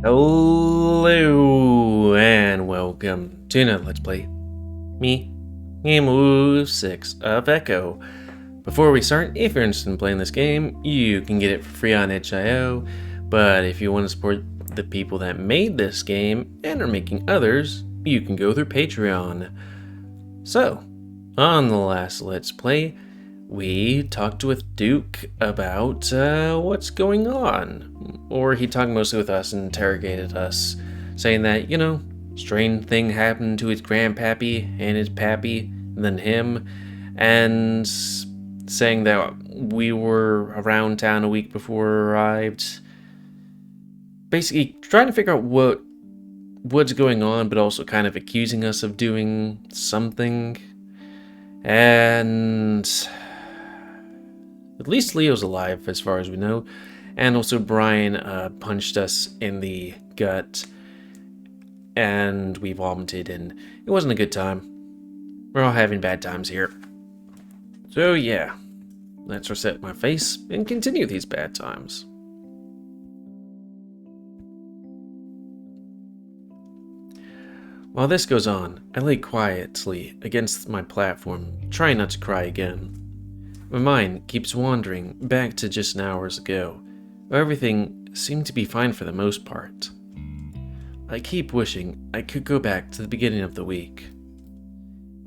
Hello and welcome to another Let's Play. Me, GamerWolfSix of Echo. Before we start, if you're interested in playing this game, you can get it for free on itch.io, but if you want to support the people that made this game and are making others, you can go through Patreon. So, on the last Let's Play, we talked with Duke about what's going on. Or he talked mostly with us and interrogated us, saying that, strange thing happened to his grandpappy and his pappy, and then him, and saying that we were around town a week before we arrived. Basically, trying to figure out what's going on, but also kind of accusing us of doing something. And at least Leo's alive, as far as we know. And also Brian punched us in the gut, and we vomited, and it wasn't a good time. We're all having bad times here. So yeah, let's reset my face and continue these bad times. While this goes on, I lay quietly against my platform, trying not to cry again. My mind keeps wandering back to just hours ago, where everything seemed to be fine for the most part. I keep wishing I could go back to the beginning of the week.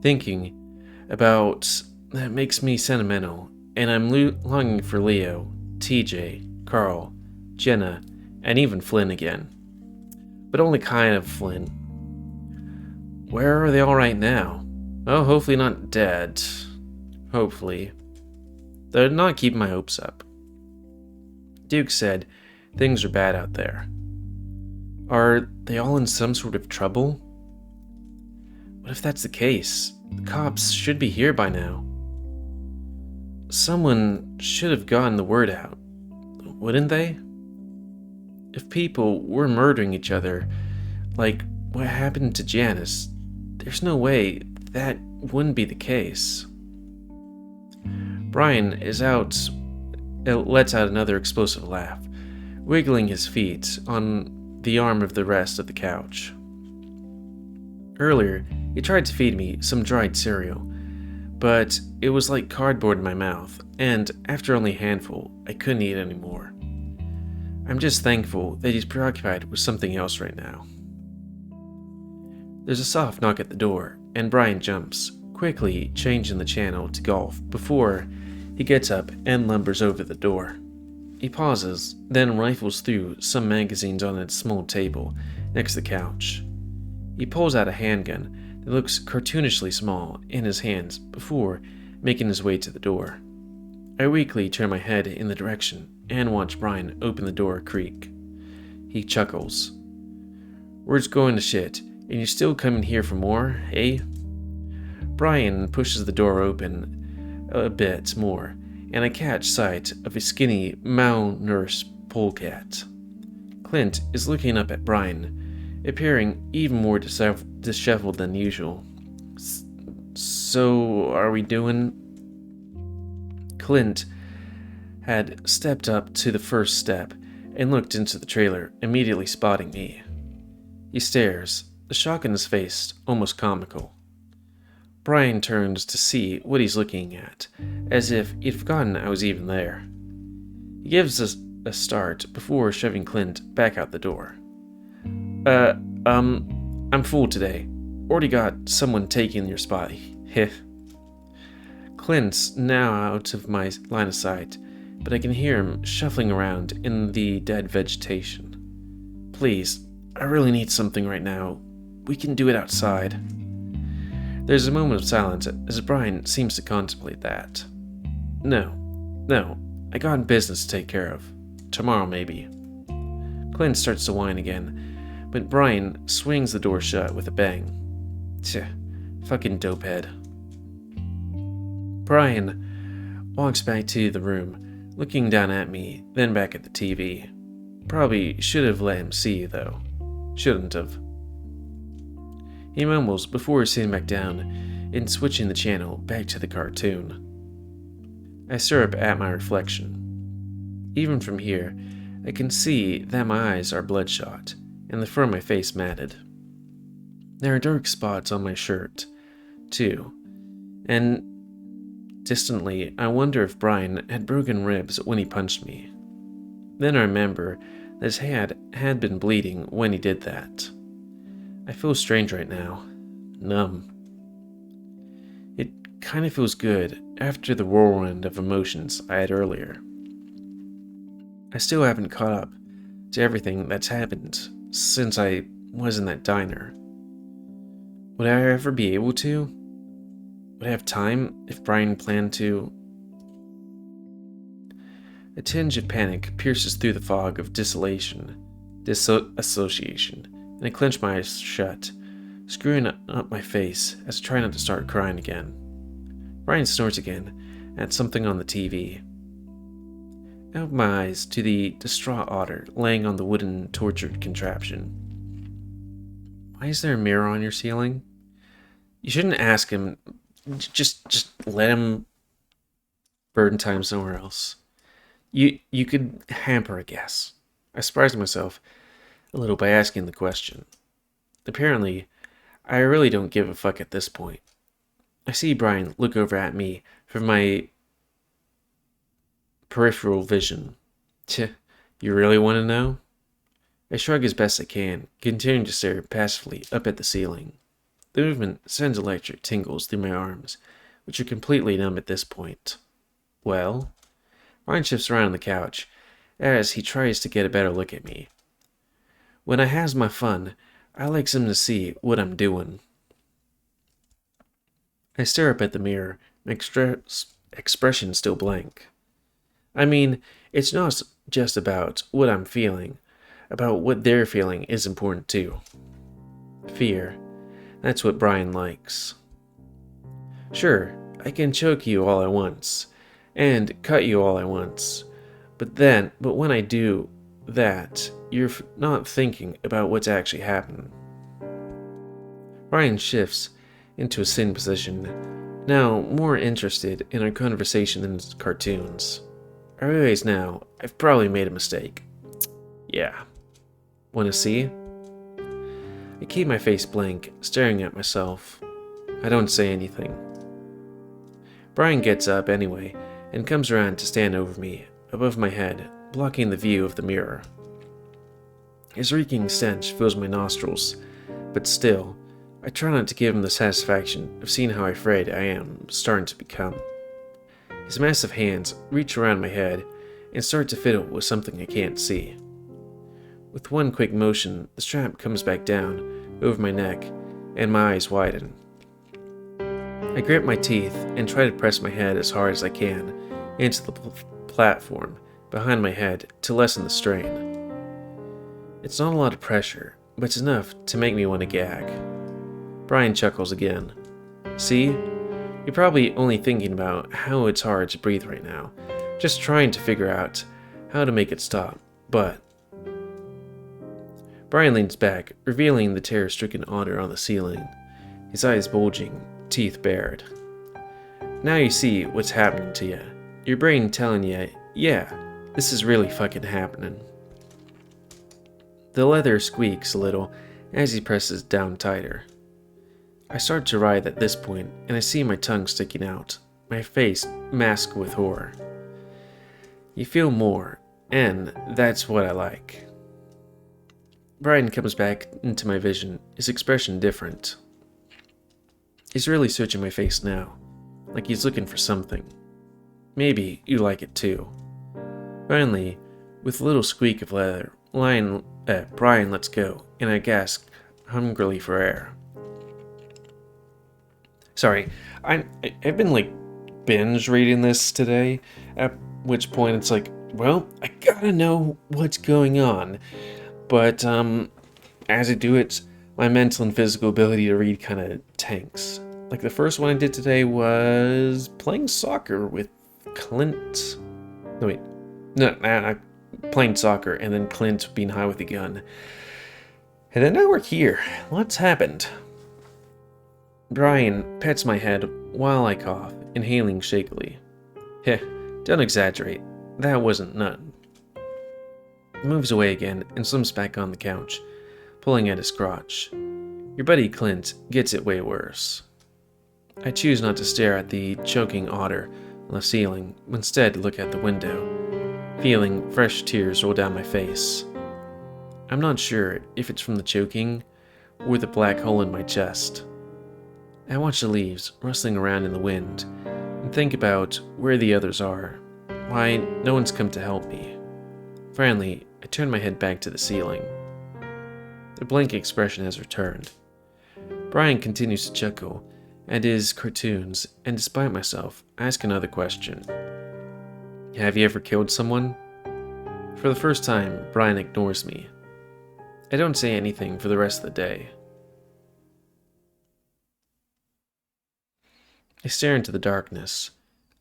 Thinking about that makes me sentimental, and I'm longing for Leo, TJ, Carl, Jenna, and even Flynn again. But only kind of Flynn. Where are they all right now? Oh, hopefully not dead. Hopefully. They're not keeping my hopes up. Duke said things are bad out there. Are they all in some sort of trouble? What if that's the case? The cops should be here by now. Someone should have gotten the word out, wouldn't they? If people were murdering each other, like what happened to Janice, there's no way that wouldn't be the case. Brian lets out another explosive laugh, wiggling his feet on the arm of the rest of the couch. Earlier, he tried to feed me some dried cereal, but it was like cardboard in my mouth, and after only a handful, I couldn't eat anymore. I'm just thankful that he's preoccupied with something else right now. There's a soft knock at the door, and Brian jumps, quickly changing the channel to golf before he gets up and lumbers over the door. He pauses, then rifles through some magazines on a small table next to the couch. He pulls out a handgun that looks cartoonishly small in his hands before making his way to the door. I weakly turn my head in the direction and watch Brian open the door creak. He chuckles. Word's going to shit, and you're still coming here for more, eh? Brian pushes the door open a bit more, and I catch sight of a skinny, malnourished polecat. Clint is looking up at Brian, appearing even more disheveled than usual. So, are we doing? Clint had stepped up to the first step and looked into the trailer, immediately spotting me. He stares, the shock in his face almost comical. Brian turns to see what he's looking at, as if he'd forgotten I was even there. He gives us a start before shoving Clint back out the door. I'm full today. Already got someone taking your spot. Heh. Clint's now out of my line of sight, but I can hear him shuffling around in the dead vegetation. Please, I really need something right now. We can do it outside. There's a moment of silence as Brian seems to contemplate that. No, I got business to take care of. Tomorrow, maybe. Clint starts to whine again, but Brian swings the door shut with a bang. Tch, fucking dopehead. Brian walks back to the room, looking down at me, then back at the TV. Probably should have let him see, though. Shouldn't have. He mumbles before sitting back down and switching the channel back to the cartoon. I stare up at my reflection. Even from here, I can see that my eyes are bloodshot, and the front of my face matted. There are dark spots on my shirt, too, and distantly, I wonder if Brian had broken ribs when he punched me. Then I remember that his hand had been bleeding when he did that. I feel strange right now, numb. It kind of feels good after the whirlwind of emotions I had earlier. I still haven't caught up to everything that's happened since I was in that diner. Would I ever be able to? Would I have time if Brian planned to? A tinge of panic pierces through the fog of disassociation, and I clench my eyes shut, screwing up my face as I try not to start crying again. Brian snorts again at something on the TV. I open my eyes to the distraught otter laying on the wooden tortured contraption. Why is there a mirror on your ceiling? You shouldn't ask him. Just let him burn time somewhere else. You could hamper a guess. I surprised myself a little by asking the question. Apparently, I really don't give a fuck at this point. I see Brian look over at me from my peripheral vision. Tch, you really want to know? I shrug as best I can, continuing to stare passively up at the ceiling. The movement sends electric tingles through my arms, which are completely numb at this point. Well? Brian shifts around on the couch, as he tries to get a better look at me. When I has my fun, I likes him to see what I'm doing. I stare up at the mirror, my expression still blank. I mean, it's not just about what I'm feeling. About what they're feeling is important too. Fear. That's what Brian likes. Sure, I can choke you all I want, and cut you all I want, but when I do that, you're not thinking about what's actually happening. Brian shifts into a sitting position, now more interested in our conversation than his cartoons. I realize now I've probably made a mistake. Yeah. Wanna see? I keep my face blank, staring at myself. I don't say anything. Brian gets up anyway, and comes around to stand over me, above my head, blocking the view of the mirror. His reeking stench fills my nostrils, but still, I try not to give him the satisfaction of seeing how afraid I am starting to become. His massive hands reach around my head and start to fiddle with something I can't see. With one quick motion, the strap comes back down over my neck, and my eyes widen. I grip my teeth and try to press my head as hard as I can into the platform behind my head to lessen the strain. It's not a lot of pressure, but it's enough to make me want to gag. Brian chuckles again. See? You're probably only thinking about how it's hard to breathe right now, just trying to figure out how to make it stop, but... Brian leans back, revealing the terror-stricken otter on the ceiling, his eyes bulging, teeth bared. Now you see what's happening to you. Your brain telling you, yeah, this is really fucking happening. The leather squeaks a little as he presses down tighter. I start to writhe at this point, and I see my tongue sticking out, my face masked with horror. You feel more, and that's what I like. Brian comes back into my vision, his expression different. He's really searching my face now, like he's looking for something. Maybe you like it too. Finally, with a little squeak of leather, Brian lets go, and I gasp hungrily for air. Sorry, I've been binge reading this today, at which point it's like, well, I gotta know what's going on. But as I do it, my mental and physical ability to read kind of tanks. Like the first one I did today was playing soccer with Clint. No, wait. No, playing soccer and then Clint being high with a gun. And then now we're here. What's happened? Brian pets my head while I cough, inhaling shakily. Heh, don't exaggerate. That wasn't none. He moves away again and slips back on the couch, pulling at his crotch. Your buddy Clint gets it way worse. I choose not to stare at the choking otter on the ceiling, but instead look at the window, feeling fresh tears roll down my face. I'm not sure if it's from the choking or the black hole in my chest. I watch the leaves rustling around in the wind and think about where the others are, why no one's come to help me. Finally, I turn my head back to the ceiling. The blank expression has returned. Brian continues to chuckle at his cartoons, and despite myself, I ask another question. Have you ever killed someone? For the first time, Brian ignores me. I don't say anything for the rest of the day. I stare into the darkness,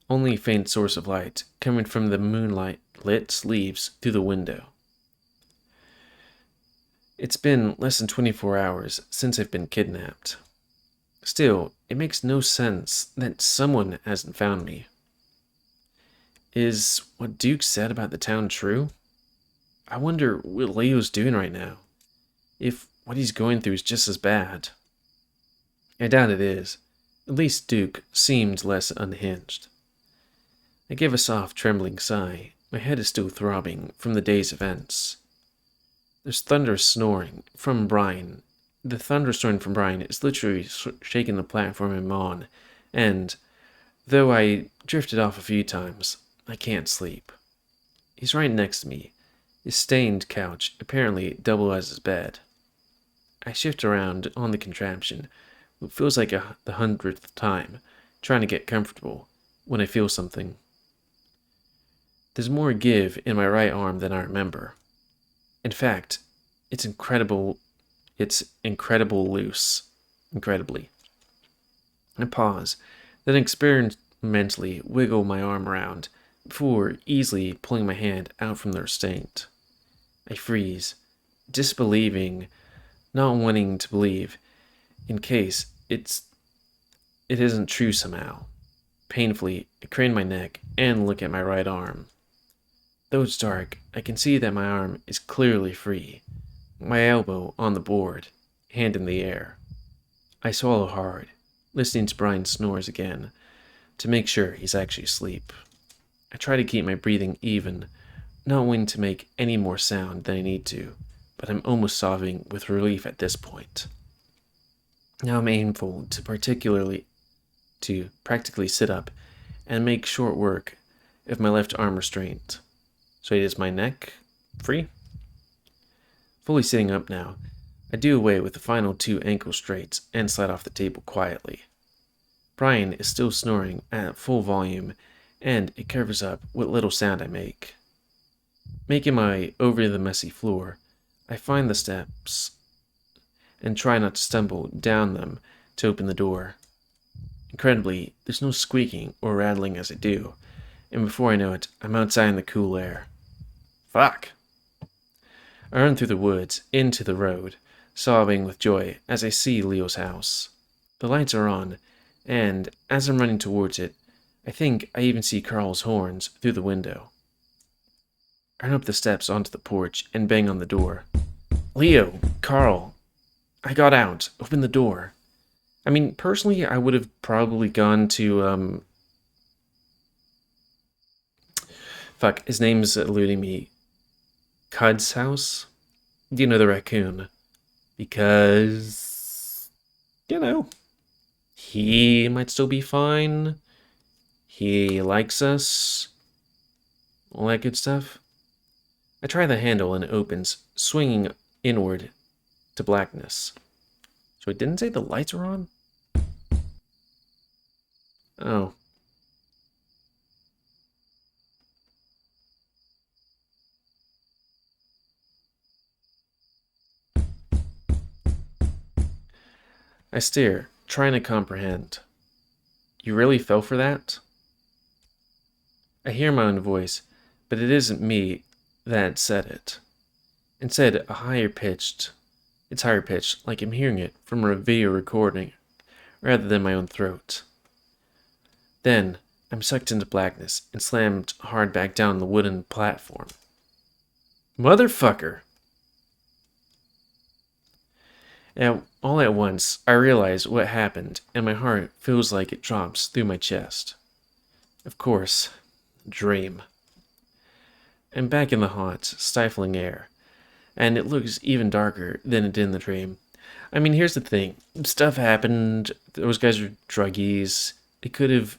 only a faint source of light coming from the moonlight-lit leaves through the window. It's been less than 24 hours since I've been kidnapped. Still, it makes no sense that someone hasn't found me. Is what Duke said about the town true? I wonder what Leo's doing right now. If what he's going through is just as bad. I doubt it is. At least Duke seemed less unhinged. I give a soft, trembling sigh. My head is still throbbing from the day's events. There's thunderous snoring from Brian. The thunder snoring from Brian is literally shaking the platform I'm on, and, though I drifted off a few times, I can't sleep. He's right next to me. His stained couch apparently double as his bed. I shift around on the contraption. It feels like the 100th time, trying to get comfortable, when I feel something. There's more give in my right arm than I remember. In fact, it's incredible loose. Incredibly. I pause, then experimentally wiggle my arm around, before easily pulling my hand out from the restraint. I freeze, disbelieving, not wanting to believe, in case it isn't true somehow. Painfully, I crane my neck and look at my right arm. Though it's dark, I can see that my arm is clearly free, my elbow on the board, hand in the air. I swallow hard, listening to Brian's snores again, to make sure he's actually asleep. I try to keep my breathing even, not wanting to make any more sound than I need to, but I'm almost sobbing with relief at this point. Now I'm aimful to practically sit up and make short work of my left arm restraint. So is my neck free? Fully sitting up now, I do away with the final 2 ankle straights and slide off the table quietly. Brian is still snoring at full volume, and it covers up what little sound I make. Making my way over the messy floor, I find the steps and try not to stumble down them to open the door. Incredibly, there's no squeaking or rattling as I do, and before I know it, I'm outside in the cool air. Fuck! I run through the woods, into the road, sobbing with joy as I see Leo's house. The lights are on, and as I'm running towards it, I think I even see Carl's horns through the window. I run up the steps onto the porch and bang on the door. Leo! Carl! I got out. Open the door. I mean, personally, I would have probably gone to, Fuck, his name's eluding me. Kud's house? You know, the raccoon. Because, he might still be fine. He likes us. All that good stuff. I try the handle and it opens, swinging inward to blackness. So it didn't say the lights were on? Oh. I stare, trying to comprehend. You really fell for that? I hear my own voice, but it isn't me that said it. Instead, it's higher pitched, like I'm hearing it from a video recording, rather than my own throat. Then, I'm sucked into blackness and slammed hard back down the wooden platform. Motherfucker! And all at once, I realize what happened, and my heart feels like it drops through my chest. Of course, dream. I'm back in the hot, stifling air, and it looks even darker than it did in the dream. I mean, here's the thing. Stuff happened, those guys are druggies. They could have,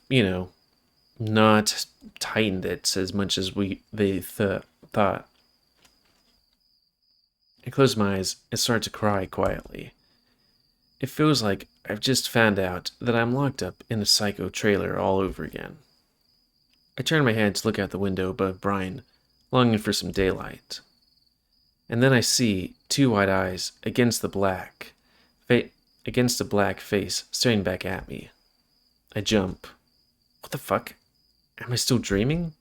not tightened it as much as they thought. I close my eyes and start to cry quietly. It feels like I've just found out that I'm locked up in a psycho trailer all over again. I turn my head to look out the window above Brian, longing for some daylight. And then I see two white eyes against the black face staring back at me. I jump. What the fuck? Am I still dreaming?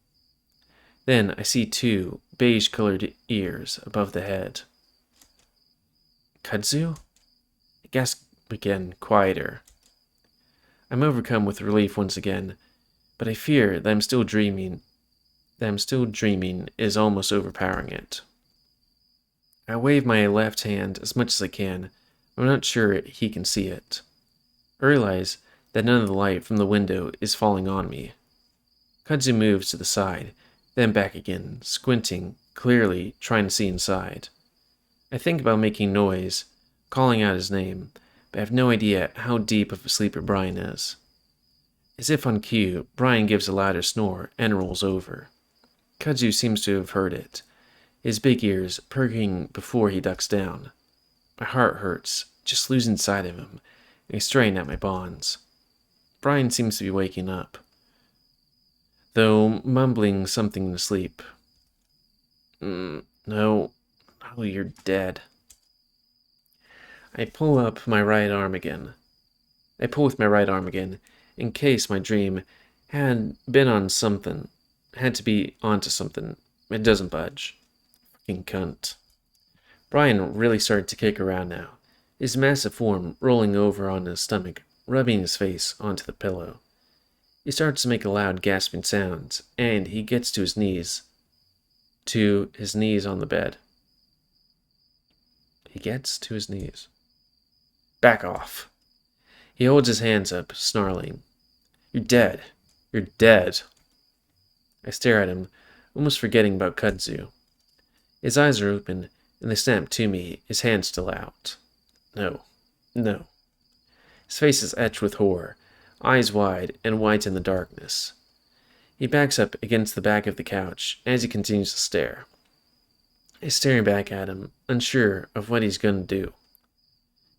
Then I see two beige-colored ears above the head. Kudzu? I gasp again, quieter. I'm overcome with relief once again, but I fear that I'm still dreaming is almost overpowering it. I wave my left hand as much as I can. I'm not sure he can see it. I realize that none of the light from the window is falling on me. Kudzu moves to the side, then back again, squinting, clearly trying to see inside. I think about making noise, calling out his name, but I have no idea how deep of a sleeper Brian is. As if on cue, Brian gives a louder snore and rolls over. Kudzu seems to have heard it, his big ears perking before he ducks down. My heart hurts, just losing sight of him, and I strain at my bonds. Brian seems to be waking up, though mumbling something in his sleep. No, you're dead. I pull with my right arm again, in case my dream had to be onto something. It doesn't budge. Fucking cunt. Brian really started to kick around now, his massive form rolling over on his stomach, rubbing his face onto the pillow. He starts to make a loud gasping sound, and he gets to his knees on the bed. He gets to his knees. Back off. He holds his hands up, snarling. You're dead. You're dead. I stare at him, almost forgetting about Kudzu. His eyes are open, and they snap to me, his hand still out. No. His face is etched with horror, eyes wide and white in the darkness. He backs up against the back of the couch as he continues to stare. I'm staring back at him, unsure of what he's going to do.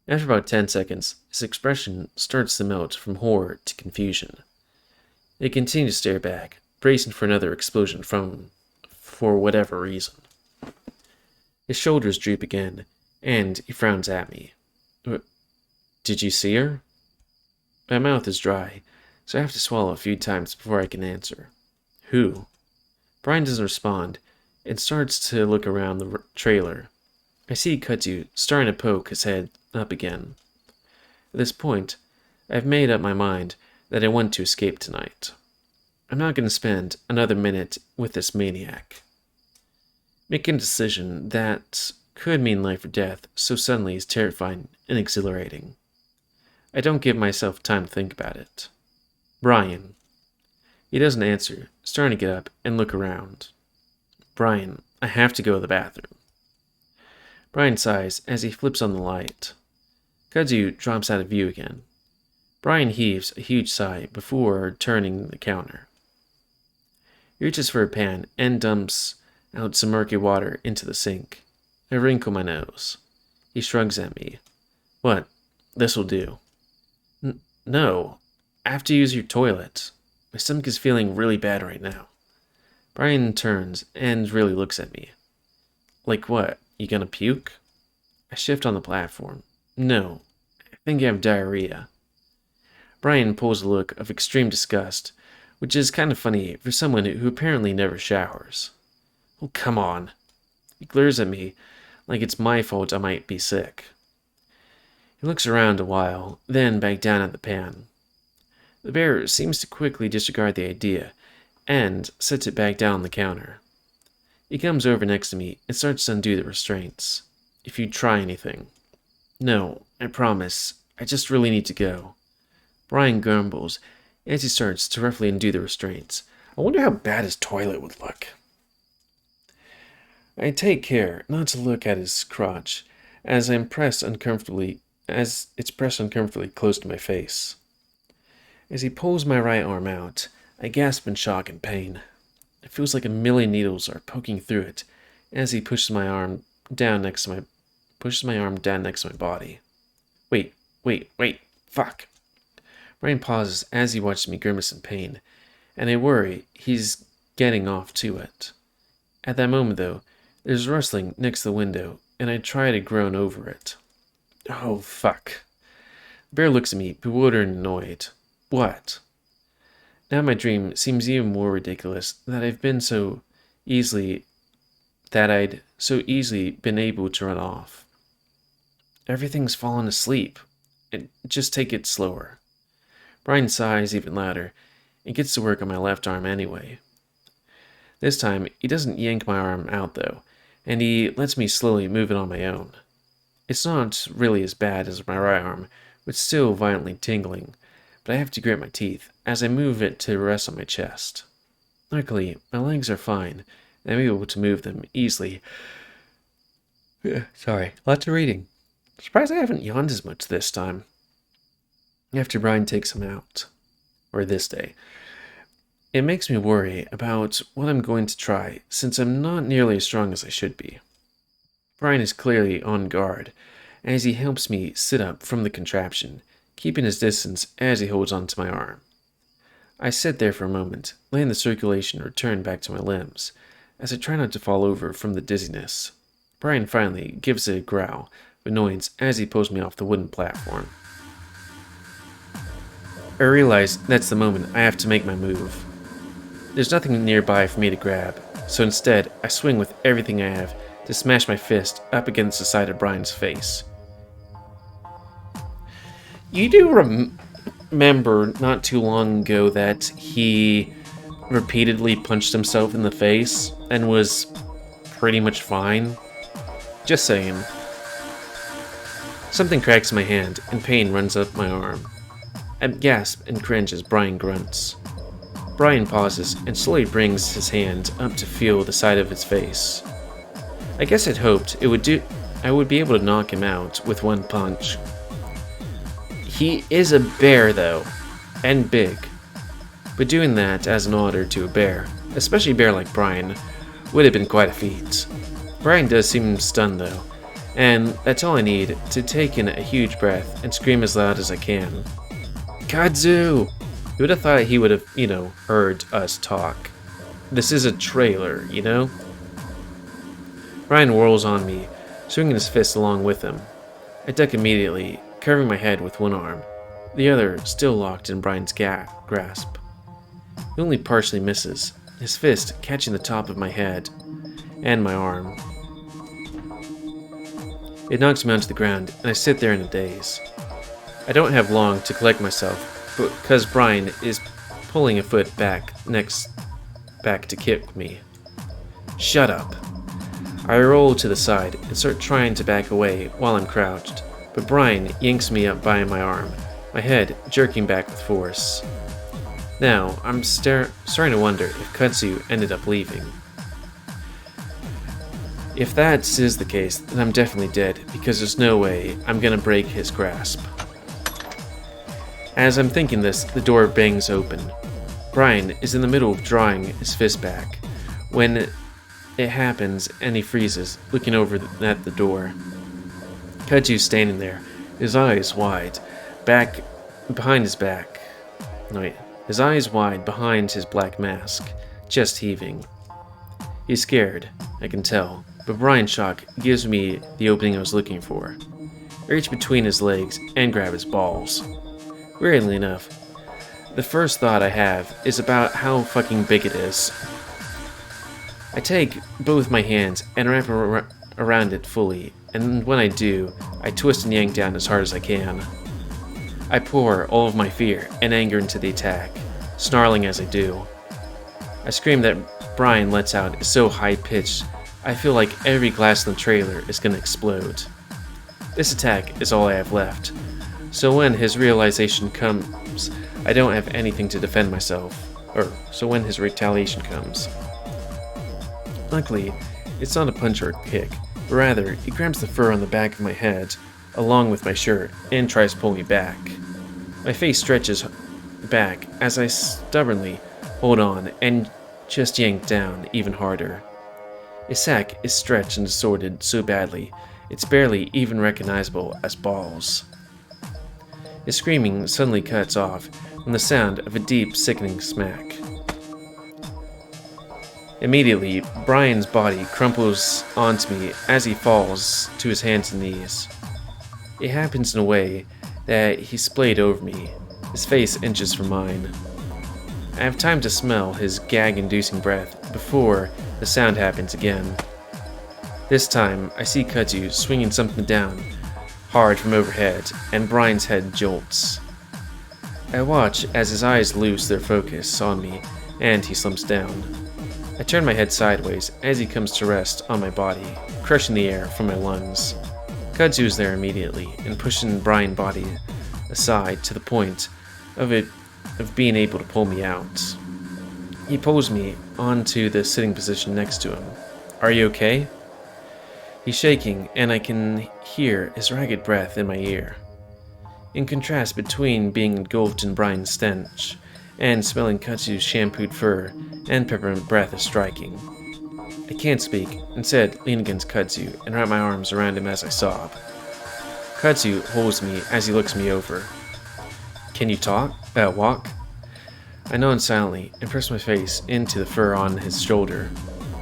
After about 10 seconds, his expression starts to melt from horror to confusion. He continues to stare back, bracing for another explosion from him, for whatever reason. His shoulders droop again, and he frowns at me. Did you see her? My mouth is dry, so I have to swallow a few times before I can answer. Who? Brian doesn't respond, and starts to look around the trailer. I see Kudzu starting to poke his head up again. At this point, I've made up my mind that I want to escape tonight. I'm not going to spend another minute with this maniac. Making a decision that could mean life or death so suddenly is terrifying and exhilarating. I don't give myself time to think about it. Brian. He doesn't answer, starting to get up and look around. Brian, I have to go to the bathroom. Brian sighs as he flips on the light. Kudzu drops out of view again. Brian heaves a huge sigh before turning the counter. He reaches for a pan and dumps out some murky water into the sink. I wrinkle my nose. He shrugs at me. What? This'll do. No. I have to use your toilet. My stomach is feeling really bad right now. Brian turns and really looks at me. Like what? You gonna puke? I shift on the platform. No. I think I have diarrhea. Brian pulls a look of extreme disgust, which is kind of funny for someone who apparently never showers. Oh, come on. He glares at me like it's my fault I might be sick. He looks around a while, then back down at the pan. The bear seems to quickly disregard the idea and sets it back down on the counter. He comes over next to me and starts to undo the restraints. If you try anything. No, I promise. I just really need to go. Brian grumbles as he starts to roughly undo the restraints. I wonder how bad his toilet would look. I take care not to look at his crotch as it's pressed uncomfortably close to my face. As he pulls my right arm out, I gasp in shock and pain. It feels like a million needles are poking through it as he pushes my arm down next to my body. Wait, fuck. Brian pauses as he watches me grimace in pain, and I worry he's getting off to it. At that moment, though, there's rustling next to the window, and I try to groan over it. Oh, fuck. The bear looks at me, bewildered and annoyed. What? Now my dream seems even more ridiculous that I'd so easily been able to run off. Everything's fallen asleep. And just take it slower. Brian sighs even louder and gets to work on my left arm anyway. This time, he doesn't yank my arm out though, and he lets me slowly move it on my own. It's not really as bad as my right arm, but still violently tingling, but I have to grit my teeth as I move it to rest on my chest. Luckily, my legs are fine, and I'm able to move them easily. Sorry, lots of reading. Surprised I haven't yawned as much this time. After Brian takes him out, or this day, it makes me worry about what I'm going to try since I'm not nearly as strong as I should be. Brian is clearly on guard as he helps me sit up from the contraption, keeping his distance as he holds onto my arm. I sit there for a moment, letting the circulation return back to my limbs, as I try not to fall over from the dizziness. Brian finally gives a growl of annoyance as he pulls me off the wooden platform. I realize that's the moment I have to make my move. There's nothing nearby for me to grab, so instead I swing with everything I have to smash my fist up against the side of Brian's face. You do remember not too long ago that he repeatedly punched himself in the face and was pretty much fine? Just saying. Something cracks in my hand and pain runs up my arm. I gasp and cringe as Brian grunts. Brian pauses and slowly brings his hand up to feel the side of his face. I guess I'd hoped I would be able to knock him out with one punch. He is a bear though, and big. But doing that as an otter to a bear, especially a bear like Brian, would have been quite a feat. Brian does seem stunned though, and that's all I need to take in a huge breath and scream as loud as I can. Kudzu! You would have thought he would have, heard us talk. This is a trailer, Brian whirls on me, swinging his fist along with him. I duck immediately, covering my head with one arm, the other still locked in Brian's grasp. He only partially misses, his fist catching the top of my head and my arm. It knocks me onto the ground, and I sit there in a daze. I don't have long to collect myself, because Brian is pulling a foot back to kick me. Shut up. I roll to the side and start trying to back away while I'm crouched, but Brian yanks me up by my arm, my head jerking back with force. Now, I'm starting to wonder if Kudzu ended up leaving. If that is the case, then I'm definitely dead, because there's no way I'm gonna break his grasp. As I'm thinking this, the door bangs open. Brian is in the middle of drawing his fist back when it happens, and he freezes, looking over at the door. Kudzu's standing there, his eyes wide, behind his black mask, chest heaving. He's scared, I can tell, but Brian's shock gives me the opening I was looking for. I reach between his legs and grab his balls. Weirdly enough, the first thought I have is about how fucking big it is. I take both my hands and wrap around it fully, and when I do, I twist and yank down as hard as I can. I pour all of my fear and anger into the attack, snarling as I do. I scream that Brian lets out is so high-pitched, I feel like every glass in the trailer is gonna explode. This attack is all I have left, so when his realization comes, I don't have anything to defend myself. So when his retaliation comes. Luckily, it's not a punch or a kick, but rather, he grabs the fur on the back of my head, along with my shirt, and tries to pull me back. My face stretches back as I stubbornly hold on and just yank down even harder. His sack is stretched and distorted so badly, it's barely even recognizable as balls. His screaming suddenly cuts off from the sound of a deep, sickening smack. Immediately, Brian's body crumples onto me as he falls to his hands and knees. It happens in a way that he splayed over me, his face inches from mine. I have time to smell his gag-inducing breath before the sound happens again. This time, I see Kudzu swinging something down hard from overhead, and Brian's head jolts. I watch as his eyes lose their focus on me, and he slumps down. I turn my head sideways as he comes to rest on my body, crushing the air from my lungs. Kudzu is there immediately, and pushing Brian's body aside to the point of being able to pull me out. He pulls me onto the sitting position next to him. "Are you okay?" He's shaking, and I can hear his ragged breath in my ear. In contrast between being engulfed in Brian's stench and smelling Kudzu's shampooed fur and peppermint breath is striking. I can't speak, instead lean against Kudzu and wrap my arms around him as I sob. Kudzu holds me as he looks me over. "Can you walk?" I nod silently and press my face into the fur on his shoulder.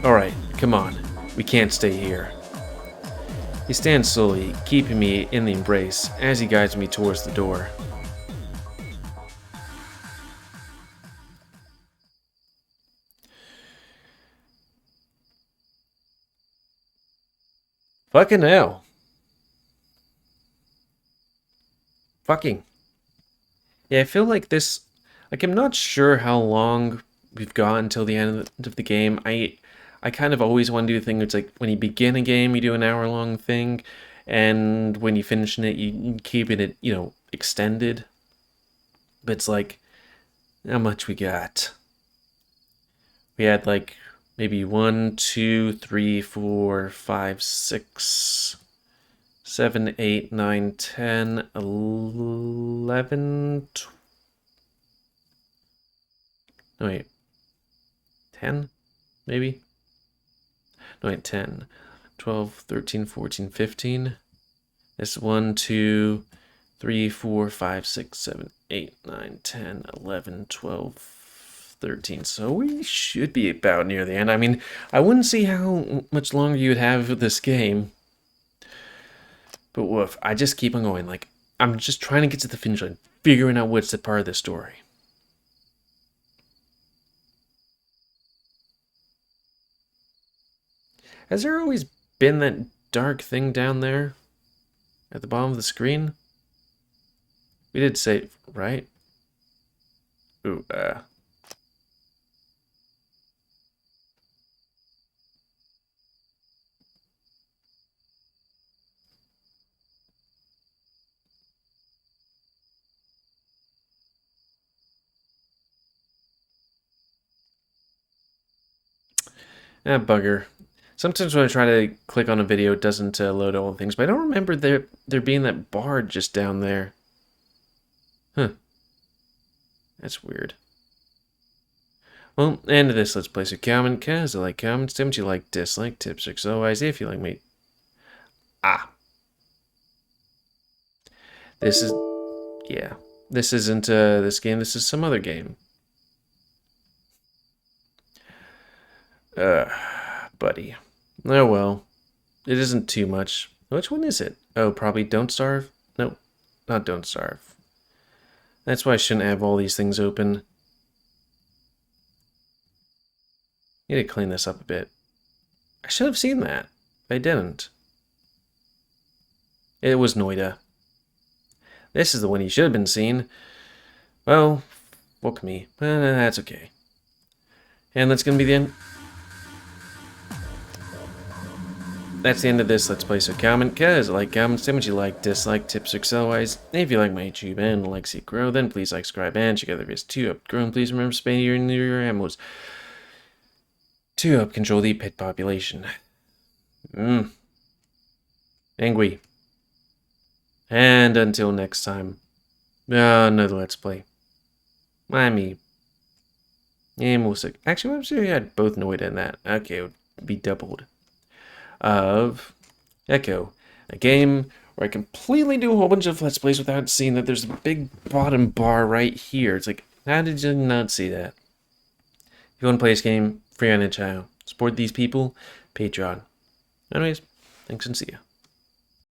"Alright, come on. We can't stay here." He stands slowly, keeping me in the embrace as he guides me towards the door. Fucking hell. Fucking. Yeah, I feel like this... Like, I'm not sure how long we've got until the end of the game. I kind of always want to do the thing. It's like when you begin a game, you do an hour-long thing, and when you finish it, you keep it, extended. But it's like, how much we got? We had like maybe 1, 2, 3, 4, 5, 6, 7, 8, 9, 10, 11, 12. No, wait. 10? Maybe? No, wait, 10. 12, 13, 14, 15. That's 1, 2, 3, 4, 5, 6, 7, 8, 9, 10, 11, 12, 13. So we should be about near the end. I mean, I wouldn't see how much longer you would have with this game. But woof, I just keep on going. Like, I'm just trying to get to the finish line, figuring out what's the part of the story. Has there always been that dark thing down there? At the bottom of the screen? We did say, right? Ooh, bugger. Sometimes when I try to click on a video, it doesn't load all the things, but I don't remember there being that bar just down there. Huh. That's weird. Well, end of this Let's Play. So comment, cause I like comments, don't you like dislike, tips, tricks, otherwise if you like me. This is, yeah. This isn't this game, this is some other game. Buddy. Oh well. It isn't too much. Which one is it? Oh, probably Don't Starve? Nope, not Don't Starve. That's why I shouldn't have all these things open. Need to clean this up a bit. I should have seen that. I didn't. It was Noida. This is the one you should have been seeing. Well, fuck me. That's okay. And that's gonna be the end. that's the end of this Let's Play. So comment, guys, like, comment, say what you like, dislike, tips, or otherwise. If you like my YouTube and like see it grow, then please like, subscribe, and check out the videos to help grow. And please remember to spend your ammos to help control the pet population. Angry. And until next time, another Let's Play. Me. GamerWolfSix. Actually, I'm sure you had both Noid in that. Okay, it would be doubled. Of Echo, a game where I completely do a whole bunch of Let's Plays without seeing that there's a big bottom bar right here. It's like, how did you not see that? If you want to play this game, free on itch.io. Support these people, Patreon. Anyways, thanks and see ya.